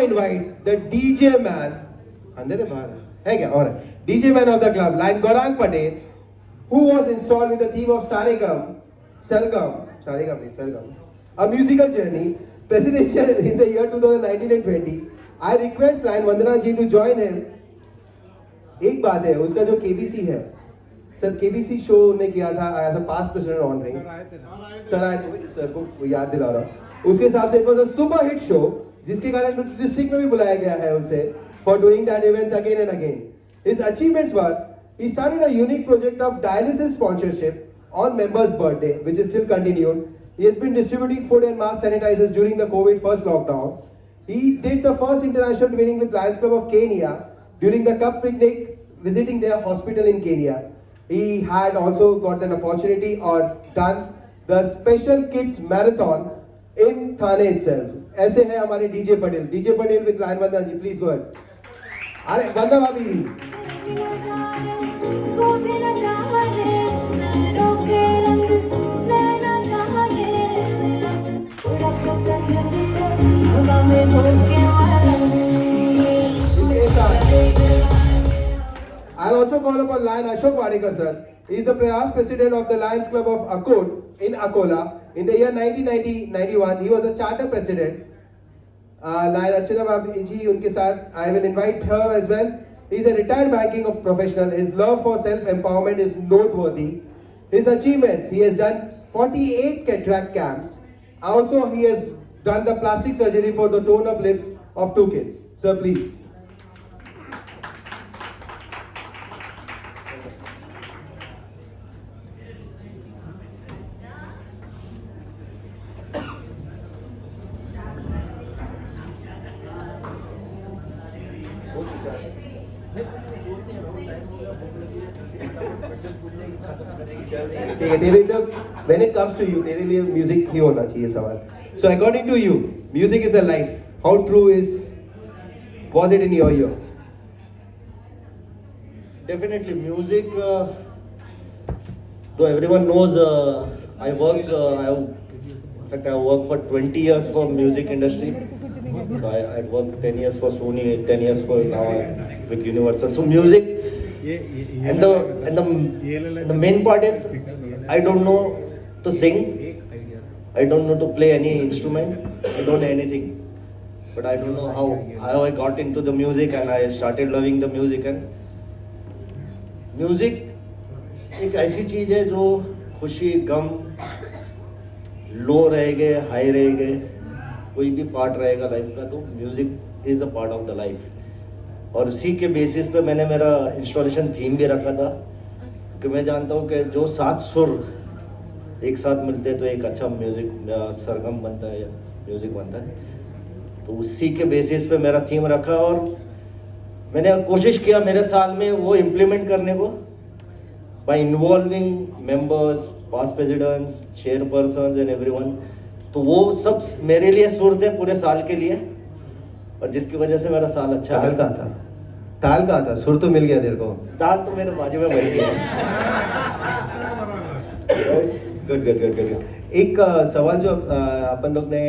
invite the DJ man, अंदर है बाहर है क्या? और DJ man of the club, Lion Gaurang Patel, who was installed with the theme of Sargam, a musical journey, presidential in the year 2019 and 20. I request Lion Vandana ji to join him. एक बात है, उसका जो KBC है, sir KBC show ने किया था as a past president honouring, sir आए थे, सर को याद दिला रहा हूँ, उसके हिसाब से it was a super hit show, जिसके कारण डिस्ट्रिक्ट में भी बुलाया गया है उसे for doing that events again and again. His achievements were, he started a unique project of dialysis sponsorship on members' birthday, which is still continued. He has been distributing food and mask sanitizers during the COVID first lockdown. He did the first international training with Lions Club of Kenya during the Cup picnic, visiting their hospital in Kenya. He had also got an opportunity or done the special kids marathon in Thane itself. ऐसे हैं हमारे DJ Patel. DJ Patel with Lion Vandana ji, please go ahead. अरे वंदना भाभी भी. I'll also call upon Lion Ashok Wadekar sir. He is the past president of the Lions Club of Akkod in Akola. In the year 1990-91, he was a charter president. Lion Archana Bhabhi ji, unke saath, I will invite her as well. He is a retired banking professional. His love for self-empowerment is noteworthy. His achievements, he has done 48 cataract camps. Also, he has done the plastic surgery for the torn-up lips of 2 kids. Sir, please. When it comes to you, तेरे लिए music ही होना चाहिए सवाल. So according to you, music is a life. How true was it in your year? Definitely, music. Though everyone knows, I work. In fact, I worked for 20 years for music industry. So I worked 10 years for Sony, 10 years for now with Universal. So music, and the main part is I don't know to sing. I don't know to play any instrument. I don't know anything. But I don't know how I got into the music and I started loving the music. And music एक ऐसी चीज है जो खुशी गम लो रहेंगे high रहेंगे कोई भी पार्ट रहेगा लाइफ का तो music is a part of the life और उसी के बेसिस पे मैंने मेरा इंस्टॉलेशन थीम भी रखा था कि मैं जानता हूँ कि जो 7 सुर एक साथ मिलते हैं तो एक अच्छा म्यूजिक सरगम बनता है या म्यूजिक बनता है तो उसी के बेसिस पे मेरा थीम रखा और मैंने कोशिश किया मेरे साल में वो इम्प्लीमेंट करने को by involving members, past presidents, chairpersons and everyone. तो वो सब मेरे लिए सुर थे पूरे साल के लिए और जिसकी वजह से मेरा साल अच्छा ताल कहाँ था? ताल कहाँ था? सुर तो मिल गया तेरे को. ताल तो मेरे बाजू में बैठ गया. गुड. एक सवाल जो अपन लोग ने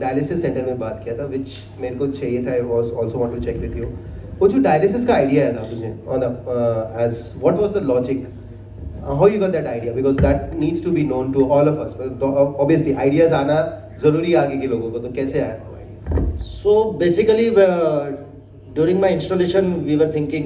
डायलिसिस सेंटर में बात किया था which मेरे को चाहिए था. I was also want to check with you. वो जो डायलिसिस का आइडिया आया था तुझे on as what was the logic, how you got that idea, because that needs to be known to all of us. Obviously ideas आना जरूरी आगे के लोगों को, तो कैसे आया था idea? So basically during my installation we were thinking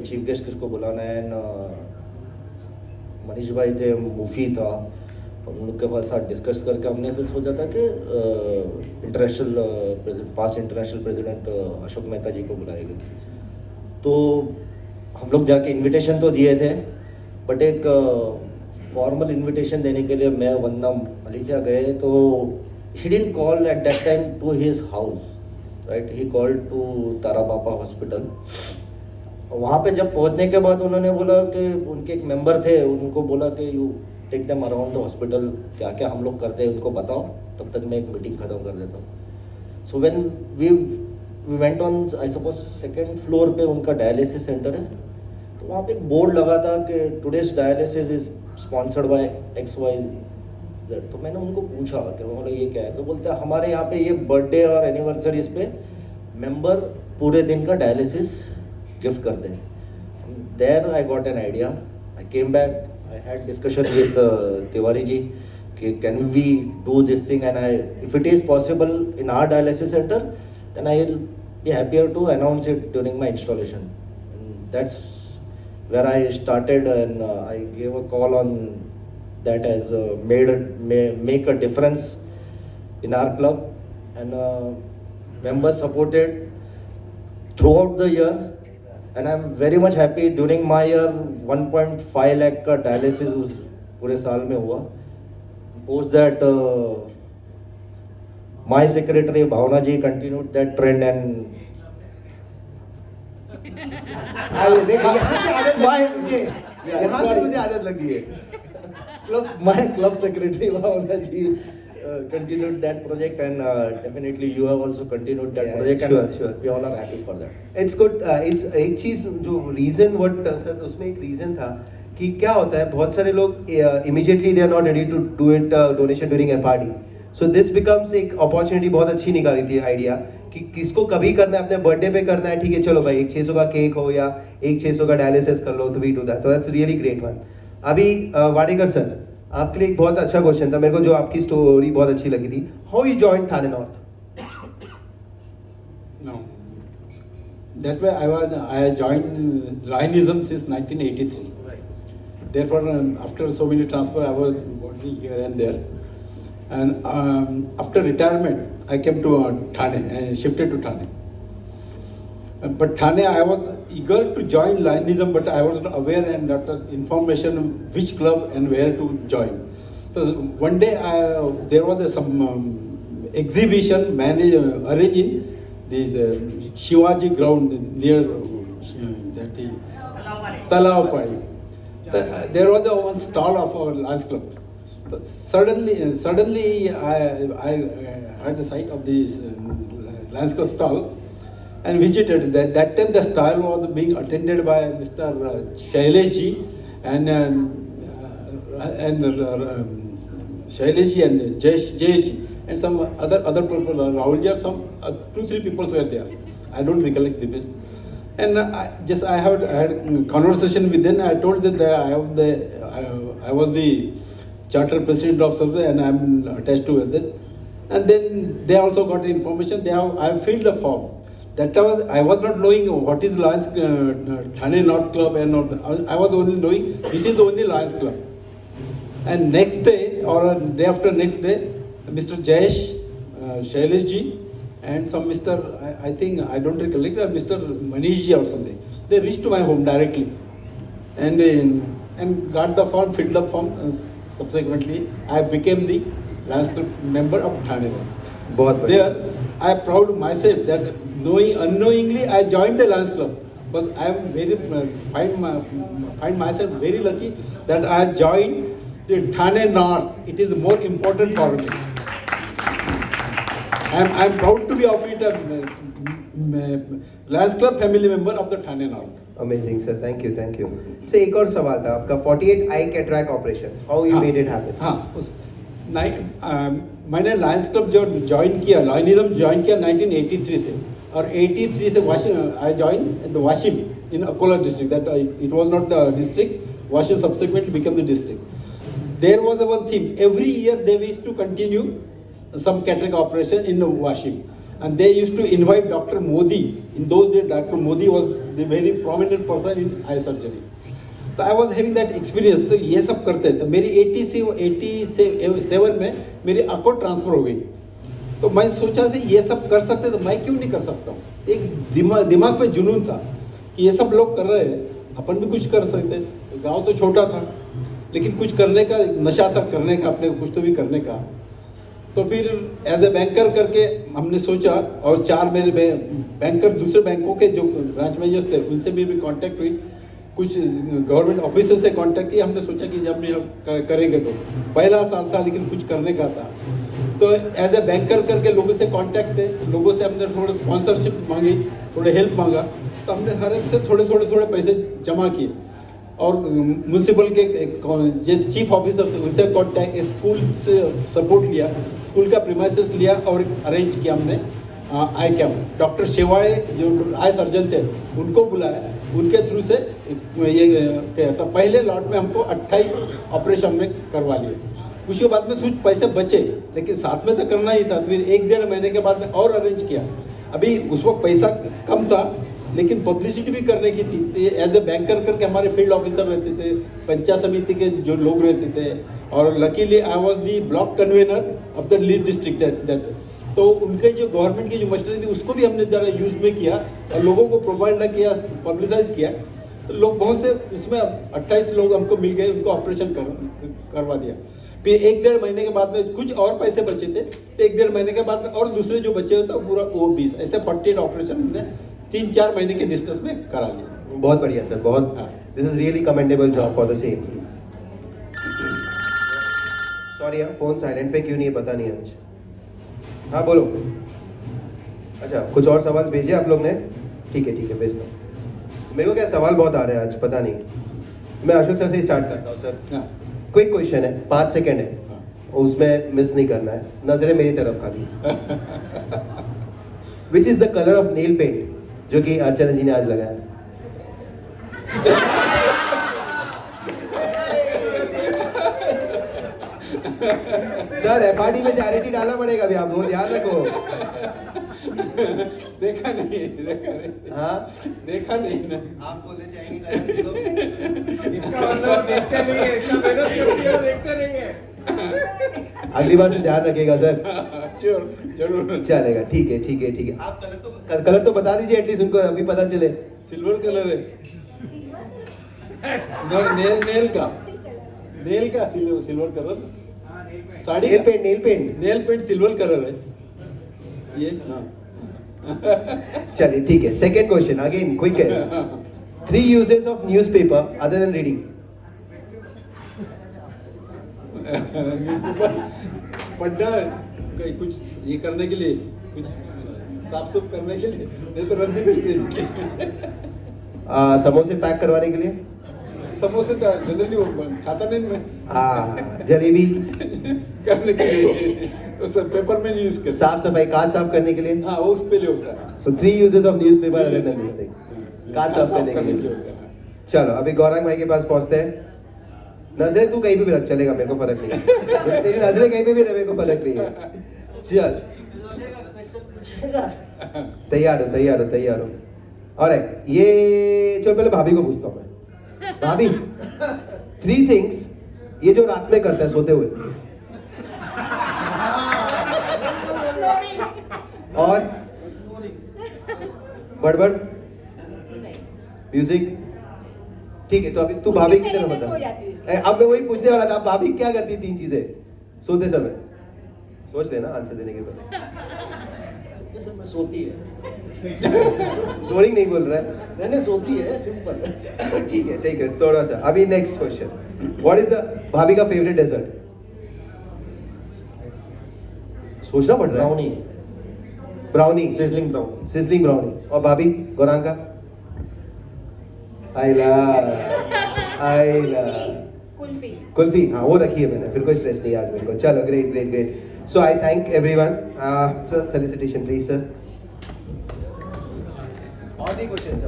chief guest किसको बुलाना है मनीष भाई थे मुफी था और उन लोग के साथ डिस्कस करके हमने फिर सोचा था कि पास इंटरनेशनल प्रेसिडेंट अशोक मेहता जी को बुलाएंगे तो हम लोग जाके इनविटेशन तो दिए थे बट एक फॉर्मल इनविटेशन देने के लिए मैं वंदना मलिका गए तो he didn't call at that time to his house right he called to Tarabapa hospital वहाँ पे जब पहुँचने के बाद उन्होंने बोला कि उनके एक मेंबर थे उनको बोला कि you take them around the hospital क्या क्या हम लोग करते हैं उनको बताओ तब तक मैं एक मीटिंग ख़त्म कर देता हूँ so when we went on I suppose 2nd floor पे उनका डायलिसिस सेंटर है तो वहाँ पे एक बोर्ड लगा था कि today's dialysis is sponsored by XYZ तो मैंने उनको पूछा कि मतलब ये क्या है तो बोलते हैं हमारे यहाँ पे ये बर्थडे और एनिवर्सरीज पे मेंबर पूरे दिन का डायलिसिस गिफ्ट करते हैं. There I got an idea. I came back, I had discussion with Tiwari ji कि can we do this thing, and I if it is possible in our dialysis centre then I will be happier to announce it during my installation. And that's where I started, and I gave a call on that as make a difference in our club, and members supported throughout the year, and I'm very much happy. During my year 1.5 lakh का dialysis उस पूरे साल में हुआ. Post that my secretary Bhavna ji continued that trend, and देख यहाँ से आदत लगी है मुझे, यहाँ से मुझे आदत लगी है. my club secretary Bhavna ji continued that project, and definitely you have also continued that Yeah, project, sure, and sure. we all are happy for that. It's good. It's एक चीज जो रीजन व्हाट सर उसमें एक reason था कि क्या होता है, बहुत सारे लोग immediately they are not ready to do it donation during FRD. So this becomes एक अपॉर्चुनिटी. बहुत अच्छी निकाली थी आइडिया कि किसको कभी करना है, अपने बर्थडे पे करना है, ठीक है चलो भाई एक 600 का केक हो या एक 600 का डायलिसिस कर लो, तो we do that. So that's really great one. अभी वाडेकर सर, आपके लिए एक बहुत अच्छा क्वेश्चन था मेरे को, जो आपकी स्टोरी बहुत अच्छी लगी थी. How you joined Thane north? No. That way I joined Lionism since 1983. Therefore, after so many transfer, I was working here and there. And after retirement, I came to Thane and shifted to Thane. But Thane, I was eager to join Lionism, but I was not aware and not information which club and where to join. So one day there was some exhibition arranged in this Shivaji ground near Talawapari. There was one stall of our Lions Club. So suddenly I had the sight of this Lions Club stall and visited. That time the stall was being attended by Mr. Shailesh ji and Shailesh ji and Jayesh ji and some other people, Rahul ji, some 2-3 people were there. I don't recollect the list. And I had conversation with them. I told them that I was the charter president of something and I'm attached to this. And then they also got the information. I filled the form. That I was not knowing what is Lions Thane North Club, and I was only knowing which is the only Lions Club. And next day or day after next day, Mr. Jayesh, Shailesh ji, and some Mr. I think I don't recollect, Mr. Manish ji or something. They reached to my home directly, and got the form, filled the form. Subsequently, I became the Lions Club member of Thane. There, I proud myself that unknowingly I joined the Lions Club. But I am find myself very lucky that I joined the Thane North. It is more important for me. I am proud to be of it, Lions Club family member of the Thane North. Amazing sir, thank you thank you. से एक और सवाल था आपका, 48 eye cataract operation, how you made it happen? मैंने lions club जो join किया, lionism join किया 1983 से, और 83 से I join the Washim in Akola district. That it was not the district, Washim subsequently become the district. There was a one theme, every year they used to continue some cataract operation in Washim, and they used to invite Dr. Modi. In those days, Dr. Modi was the very prominent person in eye surgery. So I was having that experience. तो ये सब करते थे. मेरी 87 में मेरी Akot transfer हो गई. तो मैं सोचा था ये सब कर सकते तो मैं क्यों नहीं कर सकता हूँ. एक दिमाग में जुनून था कि ये सब लोग कर रहे हैं, अपन भी कुछ कर सकते. गाँव तो छोटा था, लेकिन कुछ करने का नशा था, करने का, अपने कुछ तो भी करने का. तो फिर एज ए बैंकर करके हमने सोचा, और 4 मेरे बैंकर दूसरे बैंकों के जो ब्रांच मैनेजर्स थे उनसे भी कांटेक्ट हुई, कुछ गवर्नमेंट ऑफिसर से कांटेक्ट किया. हमने सोचा कि जब हम करेंगे तो पहला साल था लेकिन कुछ करने का था. तो एज ए बैंकर करके लोगों से कांटेक्ट थे, लोगों से हमने थोड़ा स्पॉन्सरशिप मांगी, थोड़े हेल्प मांगा. तो हमने हर एक से थोड़े पैसे जमा किए, और म्यूनसिपल के जो चीफ ऑफिसर थे उनसे कॉन्टैक्ट, स्कूल से सपोर्ट लिया, स्कूल का प्रीमाइसेस लिया और अरेंज किया हमने आई कैम डॉक्टर शेवाड़े जो आई सर्जन थे उनको बुलाया, उनके थ्रू से ये क्या था, पहले लॉट में हमको 28 ऑपरेशन में करवा लिए। उसके बाद में कुछ पैसे बचे, लेकिन साथ में तो करना ही था, फिर 1-1.5 महीने के बाद में और अरेंज किया। अभी उस वक्त पैसा कम था, लेकिन पब्लिसिटी भी करने की थी। एज ए बैंकर करके हमारे फील्ड ऑफिसर रहते थे, पंचायत समिति के जो लोग रहते थे, और luckily I was the block convener of the lead district that. तो उनके जो गवर्नमेंट की जो मशीनरी थी उसको भी हमने ज़रा यूज़ में किया और लोगों को प्रोवाइड किया, पब्लिसाइज किया। तो लोग बहुत से उसमें 28 लोग हमको मिल गए, उनको ऑपरेशन करवा दिया। फिर 1-1.5 महीने के बाद में कुछ और पैसे बचे थे, तो 1-1.5 महीने के बाद में और दूसरे जो बचे होते पूरा वो 20, ऐसे 48 ऑपरेशन हमने 3-4 महीने के डिस्टेंस में करा लिया। बहुत बढ़िया सर, बहुत। This is really commendable job for the same. Sorry यार, फोन साइलेंट पे क्यों नहीं है पता नहीं आज। हाँ बोलो। अच्छा, कुछ और सवाल भेजे आप लोग ने? ठीक है भेजता हूँ। मेरे को क्या सवाल बहुत आ रहे हैं आज, पता नहीं। मैं अशोक सर से ही स्टार्ट करता हूँ सर। क्विक क्वेश्चन है, 5 सेकेंड है, उसमें मिस नहीं करना है। नजरें मेरी तरफ खाली। Which is the colour of nail paint जो कि अर्चना जी ने आज लगाया? सर एफआरडी में चैरिटी डालना पड़ेगा अभी, आप वो ध्यान रखो। देखा नहीं। हाँ देखा नहीं ना। आप बोलने चाहेंगे इसका मतलब देखते नहीं है, इसका मेहनत करती है, देखते नहीं है। अगली बार से ध्यान रखिएगा सर। श्योर, जरूर चलेगा, ठीक है। आप कलर तो बता दीजिए एटलीस्ट, उनको अभी पता चले। सिल्वर कलर है। नेल का silver colour. Sari nail paint silver colour है ये। चलिए ठीक है। सेकेंड क्वेश्चन अगेन क्विक है। 3 uses of newspaper other than reading. पढ़ना, कुछ ये करने के लिए, कुछ साफ सुफ करने के लिए, नहीं तो रद्दी मिलती है। समोसे पैक करवाने के लिए? समोसे तो जनरली खाता नहीं मैं। हाँ, जलेबी करने के लिए तो सब पेपर में यूज करते। साफ सफाई, कांच साफ करने के लिए? हाँ, वो उस पे ले होता है। So 3 uses of newspaper other than this thing. कांच साफ करने के लिए। चलो अभी गौरांग भाई के पास पहुंचते हैं। नजरें तू कहीं पे भी रख, चलेगा, मेरे को फर्क नहीं है। तेरी नजरें कहीं पे भी रहे, मेरे को फर्क नहीं है। चल, तैयार हो। ऑलराइट, ये चलो पहले भाभी को पूछता हूँ मैं। भाभी, 3 things ये जो रात में करता है सोते हुए, और बड़बड़, म्यूजिक। ठीक है, तो अभी तू भाभी की तरफ बता। अब मैं वही पूछने वाला था, भाभी क्या करती 3 चीजें सोते समय? सोच लेना आंसर देने के पहले। समय सोती है। स्नोरिंग नहीं बोल रहा है, मैंने सोती है, सिंपल। ठीक है थोड़ा सा। अभी next question, what is the भाभी का फेवरेट डेजर्ट? सोचना पड़ रहा है। Brownie, sizzling brownie. Sizzling brownie. और भाभी गौरांग का? आइला कुल्फी। हाँ, वो रखी है मैंने, फिर कोई स्ट्रेस नहीं आज मेरे को। चलो, great. So I thank everyone. Sir felicitation please sir. और भी क्वेश्चन सर?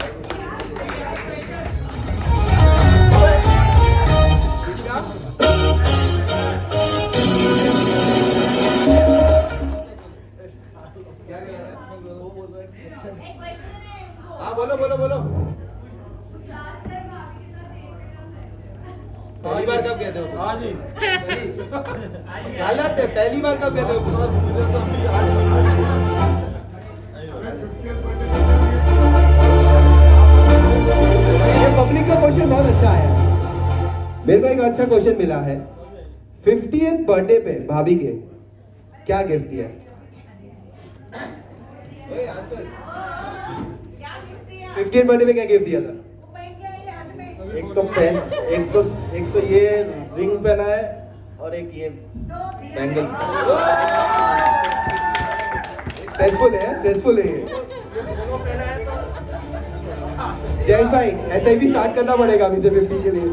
हाँ बोलो। पहली बार कब कहते हो? हाँ जी। गलत है, पहली बार कब कहते हो? ये पब्लिक का क्वेश्चन बहुत अच्छा है। मेरे को एक अच्छा क्वेश्चन मिला है। 50th बर्थडे पे भाभी के क्या गिफ्ट दिया? 50th बर्थडे पे क्या गिफ्ट दिया था? एक तो पेन, एक तो ये रिंग पहना है, और एक ये बैंगल्स। स्ट्रेसफुल है ये। जयेश भाई, ऐसा ही भी स्टार्ट करना पड़ेगा अभी से 50 के लिए।